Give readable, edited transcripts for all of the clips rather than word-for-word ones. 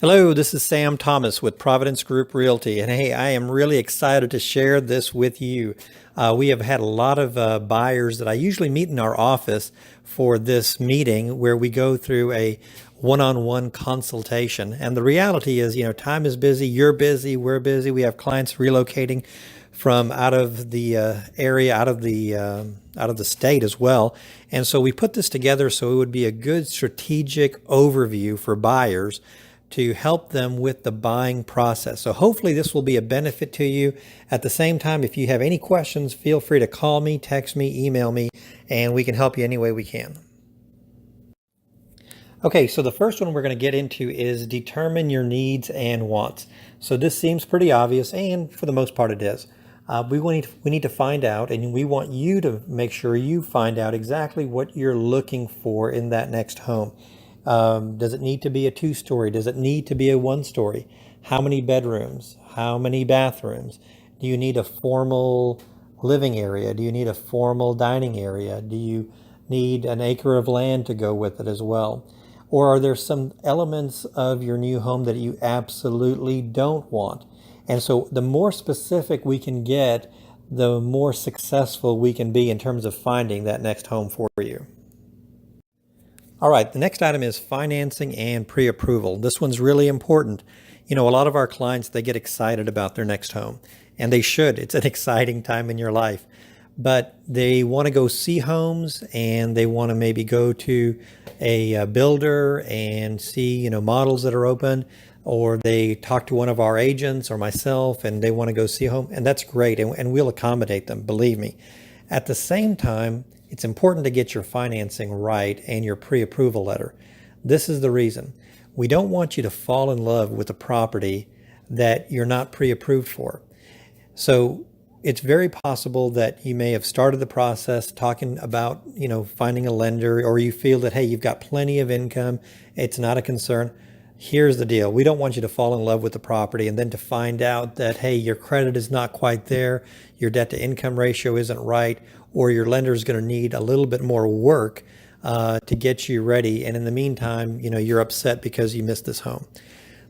Hello, this is Sam Thomas with Providence Group Realty. And hey, I am really excited to share this with you. We have had a lot of buyers that I usually meet in our office for this meeting where we go through a one-on-one consultation. And the reality is, time is busy, you're busy, we're busy. We have clients relocating from out of the area, out of the state as well. And so we put this together so it would be a good strategic overview for buyers to help them with the buying process. So hopefully this will be a benefit to you. At the same time, if you have any questions, feel free to call me, text me, email me, and we can help you any way we can. Okay, so the first one we're going to get into is determine your needs and wants. So this seems pretty obvious, and for the most part it is. We need to find out, and we want you to make sure you find out exactly what you're looking for in that next home. Does it need to be a 2-story? Does it need to be a 1-story? How many bedrooms? How many bathrooms? Do you need a formal living area? Do you need a formal dining area? Do you need an acre of land to go with it as well? Or are there some elements of your new home that you absolutely don't want? And so the more specific we can get, the more successful we can be in terms of finding that next home for you. All right, the next item is financing and pre-approval. This one's really important. A lot of our clients, they get excited about their next home, and they should. It's an exciting time in your life. But they want to go see homes, and they want to maybe go to a builder and see, models that are open, or they talk to one of our agents or myself, and they want to go see a home, and that's great, and we'll accommodate them, believe me. At the same time, it's important to get your financing right and your pre-approval letter. This is the reason. We don't want you to fall in love with a property that you're not pre-approved for. So it's very possible that you may have started the process talking about, finding a lender, or you feel that, hey, you've got plenty of income, it's not a concern. Here's the deal. We don't want you to fall in love with the property and then to find out that, hey, your credit is not quite there, your debt to income ratio isn't right, or your lender is going to need a little bit more work to get you ready. And in the meantime, you're upset because you missed this home.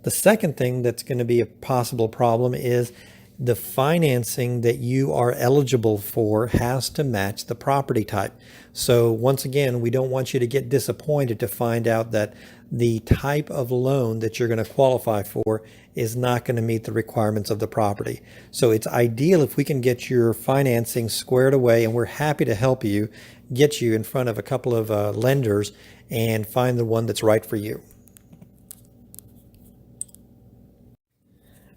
The second thing that's going to be a possible problem is the financing that you are eligible for has to match the property type. So once again, we don't want you to get disappointed to find out that the type of loan that you're going to qualify for is not going to meet the requirements of the property. So it's ideal if we can get your financing squared away, and we're happy to help you get you in front of a couple of lenders and find the one that's right for you.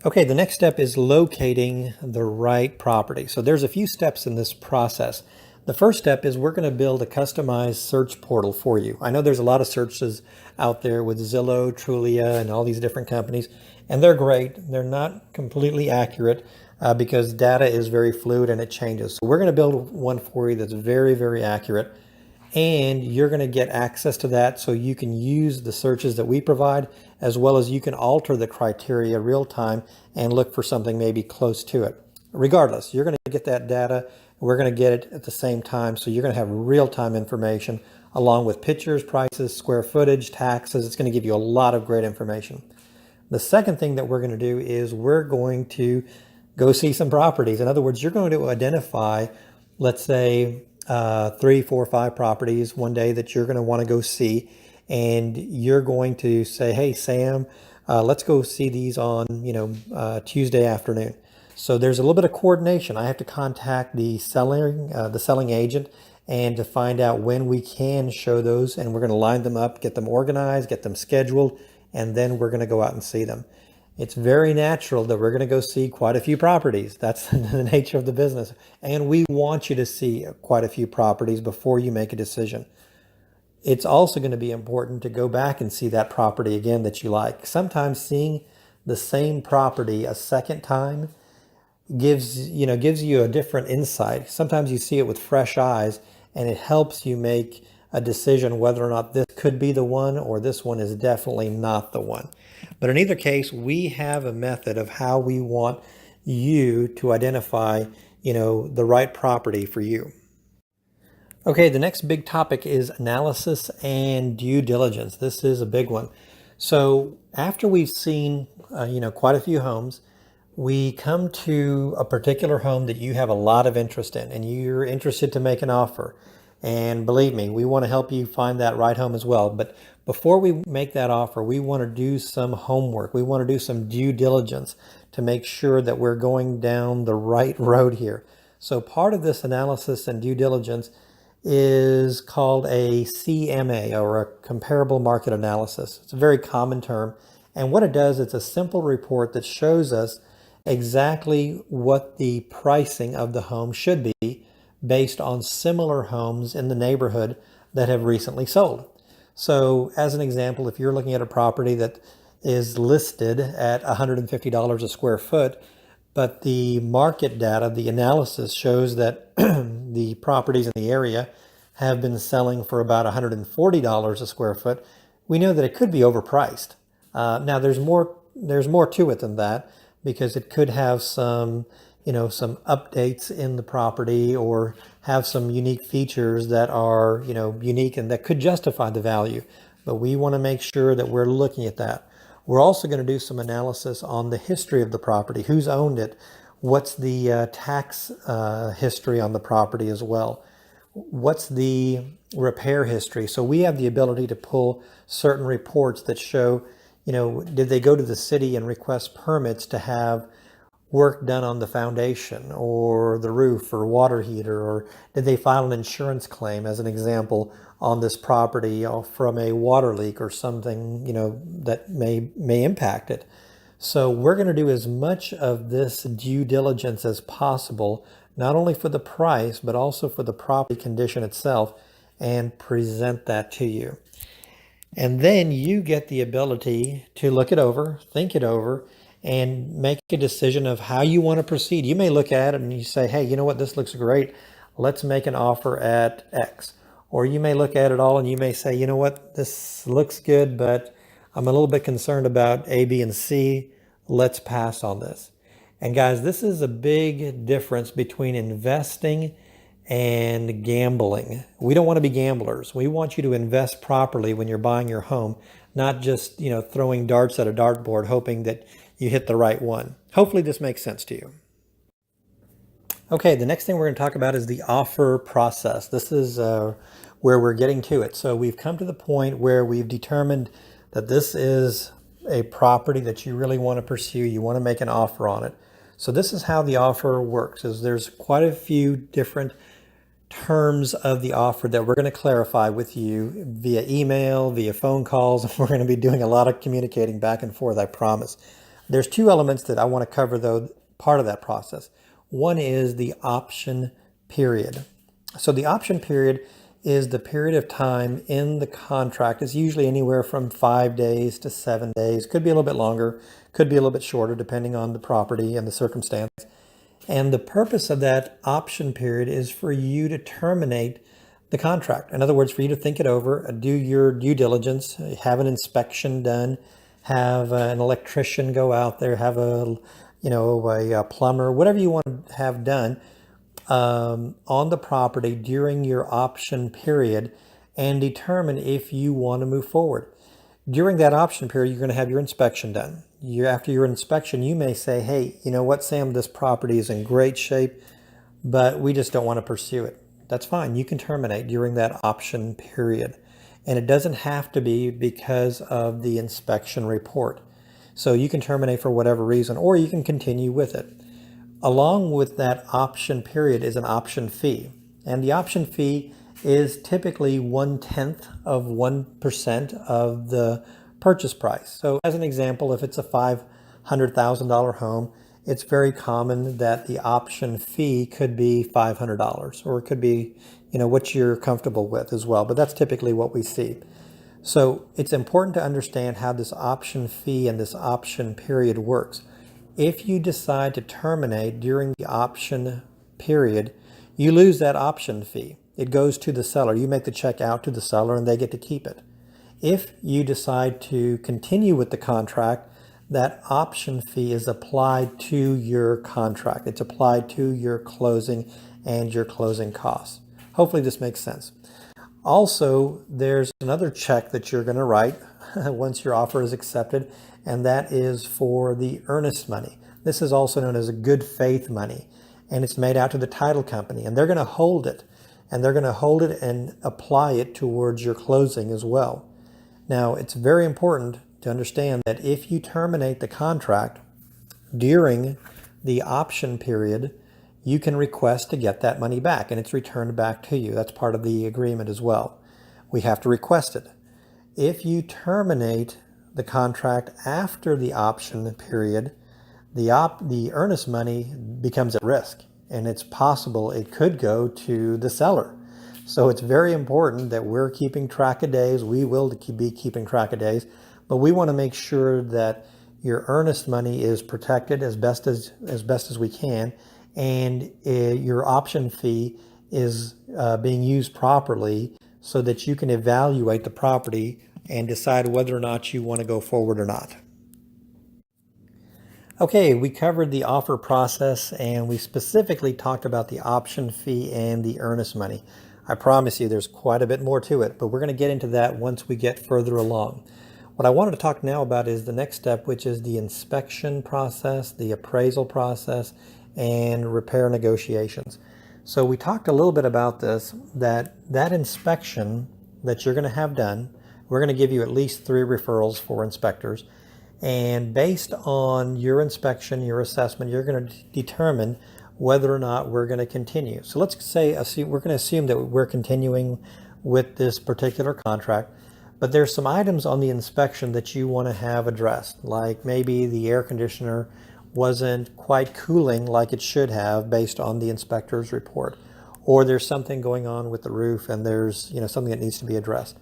Okay, the next step is locating the right property. So there's a few steps in this process. The first step is we're going to build a customized search portal for you. I know there's a lot of searches out there with Zillow, Trulia, and all these different companies, and they're great. They're not completely accurate because data is very fluid and it changes. So we're going to build one for you that's very, very accurate, and you're going to get access to that so you can use the searches that we provide, as well as you can alter the criteria real time and look for something maybe close to it. Regardless, you're going to get that data. We're going to get it at the same time, so you're going to have real-time information along with pictures, prices, square footage, taxes. It's going to give you a lot of great information. The second thing that we're going to do is we're going to go see some properties. In other words, you're going to identify, let's say, 3, 4, 5 properties one day that you're going to want to go see, and you're going to say, hey, Sam, let's go see these on Tuesday afternoon. So there's a little bit of coordination. I have to contact the selling agent, and to find out when we can show those, and we're going to line them up, get them organized, get them scheduled, and then we're going to go out and see them. It's very natural that we're going to go see quite a few properties. That's the nature of the business. And we want you to see quite a few properties before you make a decision. It's also going to be important to go back and see that property again that you like. Sometimes seeing the same property a second time gives you a different insight. Sometimes you see it with fresh eyes, and it helps you make a decision whether or not this could be the one or this one is definitely not the one. But in either case, we have a method of how we want you to identify, the right property for you. Okay, the next big topic is analysis and due diligence. This is a big one. So after we've seen, quite a few homes, we come to a particular home that you have a lot of interest in and you're interested to make an offer. And believe me, we want to help you find that right home as well. But before we make that offer, we want to do some homework. We want to do some due diligence to make sure that we're going down the right road here. So part of this analysis and due diligence is called a CMA, or a comparable market analysis. It's a very common term. And what it does, it's a simple report that shows us exactly what the pricing of the home should be based on similar homes in the neighborhood that have recently sold. So as an example, if you're looking at a property that is listed at $150 a square foot, but the market data, the analysis shows that the properties in the area have been selling for about $140 a square foot, we know that it could be overpriced. Now there's more to it than that, because it could have some updates in the property or have some unique features that are, unique and that could justify the value. But we want to make sure that we're looking at that. We're also going to do some analysis on the history of the property, who's owned it, what's the tax history on the property as well, what's the repair history. So we have the ability to pull certain reports that show, did they go to the city and request permits to have work done on the foundation or the roof or water heater, or did they file an insurance claim, as an example, on this property from a water leak or something, that may impact it. So we're going to do as much of this due diligence as possible, not only for the price, but also for the property condition itself, and present that to you. And then you get the ability to look it over, think it over, and make a decision of how you want to proceed. You may look at it and you say, hey, you know what, this looks great. Let's make an offer at X. Or you may look at it all and you may say, you know what, this looks good, but I'm a little bit concerned about A, B, and C. Let's pass on this. And guys, this is a big difference between investing and gambling. We don't want to be gamblers. We want you to invest properly when you're buying your home, not just, throwing darts at a dartboard hoping that you hit the right one. Hopefully this makes sense to you. Okay, the next thing we're going to talk about is the offer process. This is where we're getting to it. So we've come to the point where we've determined that this is a property that you really want to pursue. You want to make an offer on it. So this is how the offer works. There's quite a few different terms of the offer that we're going to clarify with you via email, via phone calls. We're going to be doing a lot of communicating back and forth, I promise. There's two elements that I want to cover, though, part of that process. One is the option period. So the option period is the period of time in the contract. It's usually anywhere from 5 days to 7 days. Could be a little bit longer, could be a little bit shorter, depending on the property and the circumstance. And the purpose of that option period is for you to terminate the contract. In other words, for you to think it over, do your due diligence, have an inspection done, have an electrician go out there, have a plumber, whatever you want to have done on the property during your option period, and determine if you want to move forward. During that option period, you're going to have your inspection done. After your inspection, you may say, hey, you know what, Sam, this property is in great shape, but we just don't want to pursue it. That's fine. You can terminate during that option period. And it doesn't have to be because of the inspection report. So you can terminate for whatever reason, or you can continue with it. Along with that option period is an option fee. And the option fee is typically 1/10 of 1% of the purchase price. So as an example, if it's a $500,000 home, it's very common that the option fee could be $500, or it could be, what you're comfortable with as well. But that's typically what we see. So it's important to understand how this option fee and this option period works. If you decide to terminate during the option period, you lose that option fee. It goes to the seller. You make the check out to the seller and they get to keep it. If you decide to continue with the contract, that option fee is applied to your contract. It's applied to your closing and your closing costs. Hopefully this makes sense. Also, there's another check that you're going to write once your offer is accepted, and that is for the earnest money. This is also known as a good faith money, and it's made out to the title company, and they're going to hold it, and they're going to hold it and apply it towards your closing as well. Now, it's very important to understand that if you terminate the contract during the option period, you can request to get that money back, and it's returned back to you. That's part of the agreement as well. We have to request it. If you terminate the contract after the option period, the earnest money becomes at risk, and it's possible it could go to the seller. So it's very important that we're keeping track of days. We will be keeping track of days, but we want to make sure that your earnest money is protected as best as we can, and your option fee is being used properly so that you can evaluate the property and decide whether or not you want to go forward or not. Okay, we covered the offer process, and we specifically talked about the option fee and the earnest money. I promise you there's quite a bit more to it, but we're going to get into that once we get further along. What I wanted to talk now about is the next step, which is the inspection process, the appraisal process, and repair negotiations. So we talked a little bit about this, that inspection that you're going to have done, we're going to give you at least 3 referrals for inspectors. And based on your inspection, your assessment, you're going to determine whether or not we're going to continue. So let's say we're going to assume that we're continuing with this particular contract, but there's some items on the inspection that you want to have addressed, like maybe the air conditioner wasn't quite cooling like it should have based on the inspector's report, or there's something going on with the roof and there's something that needs to be addressed.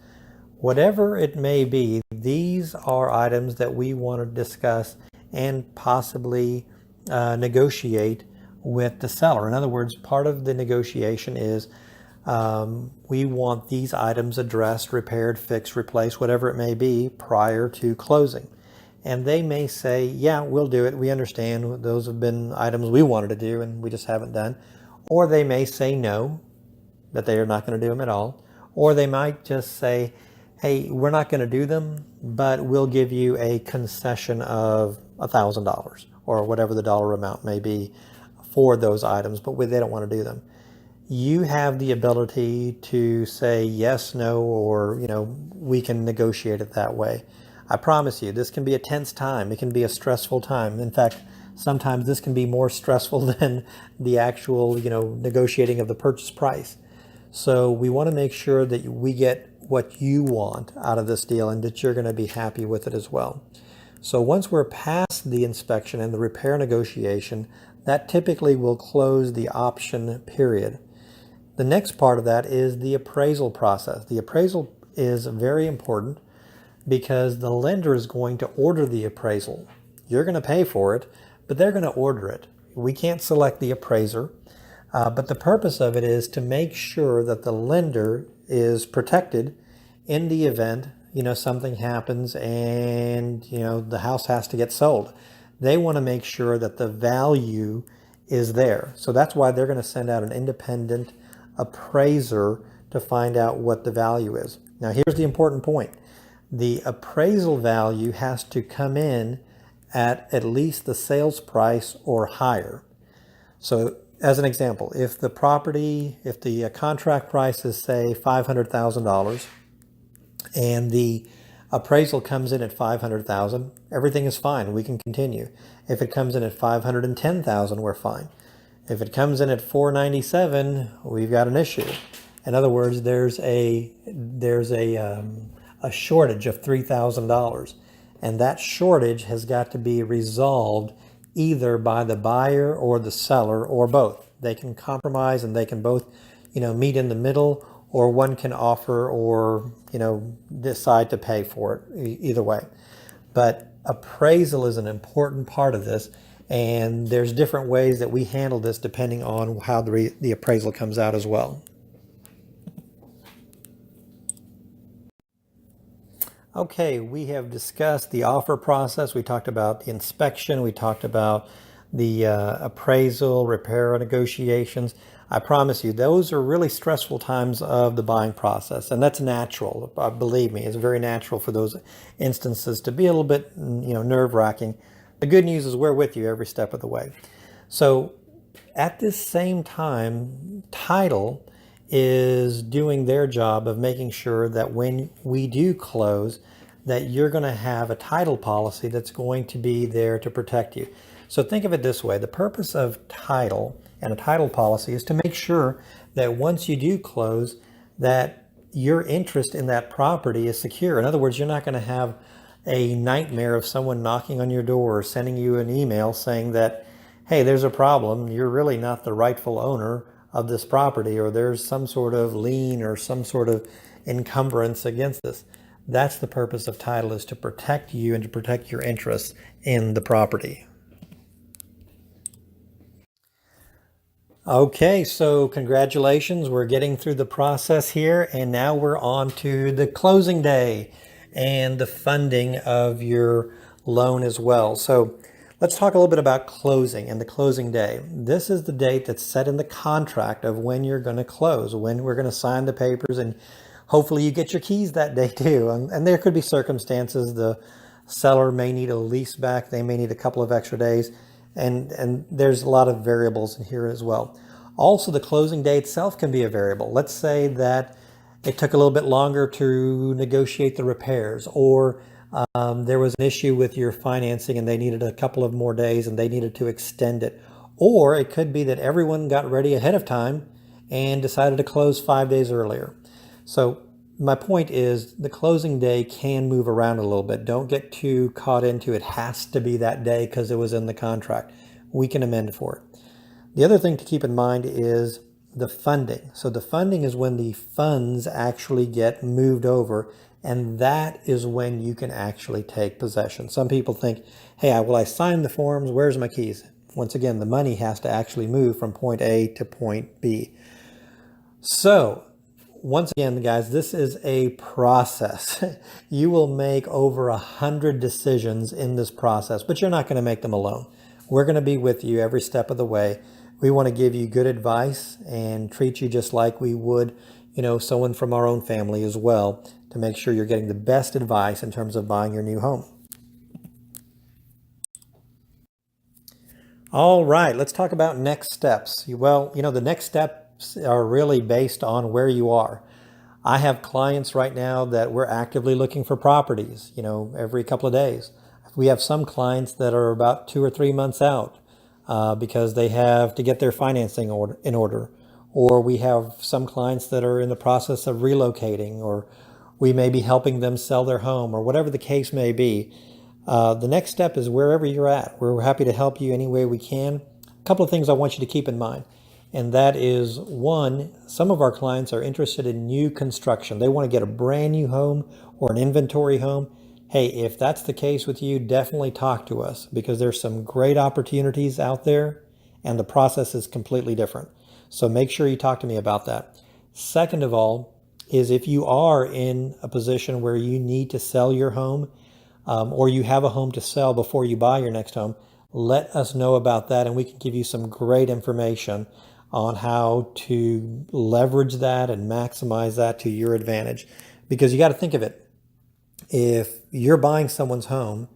Whatever it may be, these are items that we want to discuss and possibly negotiate with the seller. In other words, part of the negotiation is we want these items addressed, repaired, fixed, replaced, whatever it may be, prior to closing. And they may say, yeah, we'll do it. We understand those have been items we wanted to do and we just haven't done. Or they may say no, that they are not going to do them at all. Or they might just say, hey, we're not going to do them, but we'll give you a concession of $1,000 or whatever the dollar amount may be for those items, but they don't want to do them. You have the ability to say yes, no, or we can negotiate it that way. I promise you, this can be a tense time. It can be a stressful time. In fact, sometimes this can be more stressful than the actual, negotiating of the purchase price. So we want to make sure that we get what you want out of this deal and that you're going to be happy with it as well. So once we're past the inspection and the repair negotiation, that typically will close the option period. The next part of that is the appraisal process. The appraisal is very important because the lender is going to order the appraisal. You're going to pay for it, but they're going to order it. We can't select the appraiser, but the purpose of it is to make sure that the lender is protected in the event something happens and the house has to get sold. They want to make sure that the value is there. So that's why they're going to send out an independent appraiser to find out what the value is. Now here's the important point. The appraisal value has to come in at least the sales price or higher. So as an example, if the contract price is say $500,000 and the appraisal comes in at $500,000, everything is fine. We can continue. If it comes in at $510,000, we're fine. If it comes in at $497,000, we've got an issue. In other words, there's a shortage of $3,000, and that shortage has got to be resolved either by the buyer or the seller or both. They can compromise and they can both, meet in the middle, or one can offer or, decide to pay for it, either way. But appraisal is an important part of this, and there's different ways that we handle this depending on how the appraisal comes out as well. Okay, we have discussed the offer process. We talked about the inspection. We talked about the appraisal, repair negotiations. I promise you, those are really stressful times of the buying process, and that's natural. Believe me, it's very natural for those instances to be a little bit, nerve-wracking. The good news is we're with you every step of the way. So at this same time, title is doing their job of making sure that when we do close, that you're going to have a title policy that's going to be there to protect you. So think of it this way. The purpose of title and a title policy is to make sure that once you do close, that your interest in that property is secure. In other words, you're not going to have a nightmare of someone knocking on your door or sending you an email saying that, hey, there's a problem. You're really not the rightful owner of this property, or there's some sort of lien or some sort of encumbrance against this. That's the purpose of title, is to protect you and to protect your interests in the property. Okay, so congratulations. We're getting through the process here, and now we're on to the closing day and the funding of your loan as well. So let's talk a little bit about closing and the closing day. This is the date that's set in the contract of when you're going to close, when we're going to sign the papers, and hopefully you get your keys that day too. And there could be circumstances. The seller may need a lease back. They may need a couple of extra days. And there's a lot of variables in here as well. Also, the closing day itself can be a variable. Let's say that it took a little bit longer to negotiate the repairs, or there was an issue with your financing and they needed a couple of more days and they needed to extend it. Or it could be that everyone got ready ahead of time and decided to close 5 days earlier. So my point is, the closing day can move around a little bit. Don't get too caught into it has to be that day because it was in the contract. We can amend for it. The other thing to keep in mind is the funding. So the funding is when the funds actually get moved over, and that is when you can actually take possession. Some people think, hey, I signed the forms, where's my keys? Once again, the money has to actually move from point A to point B. So once again, guys, this is a process. You will make over 100 decisions in this process, but you're not going to make them alone. We're going to be with you every step of the way. We want to give you good advice and treat you just like we would, someone from our own family as well, to make sure you're getting the best advice in terms of buying your new home. All right, let's talk about next steps. Well, the next steps are really based on where you are. I have clients right now that we're actively looking for properties, every couple of days. We have some clients that are about 2 or 3 months out because they have to get their financing in order. Or we have some clients that are in the process of relocating, or we may be helping them sell their home, or whatever the case may be. The next step is wherever you're at. We're happy to help you any way we can. A couple of things I want you to keep in mind. And that is, one, some of our clients are interested in new construction. They want to get a brand new home or an inventory home. Hey, if that's the case with you, definitely talk to us, because there's some great opportunities out there and the process is completely different. So make sure you talk to me about that. Second of all, is if you are in a position where you need to sell your home, or you have a home to sell before you buy your next home, let us know about that and we can give you some great information on how to leverage that and maximize that to your advantage. Because you got to think of it. If you're buying someone's home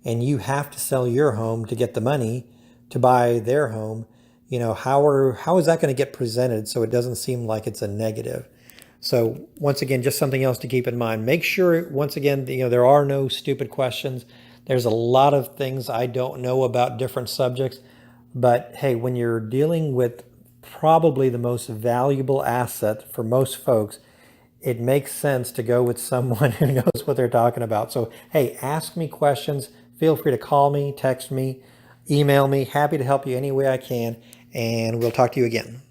and you have to sell your home to get the money to buy their home, how is that going to get presented so it doesn't seem like it's a negative? So once again, just something else to keep in mind. Make sure, once again, there are no stupid questions. There's a lot of things I don't know about different subjects. But hey, when you're dealing with probably the most valuable asset for most folks, it makes sense to go with someone who knows what they're talking about. So hey, ask me questions. Feel free to call me, text me, email me. Happy to help you any way I can. And we'll talk to you again.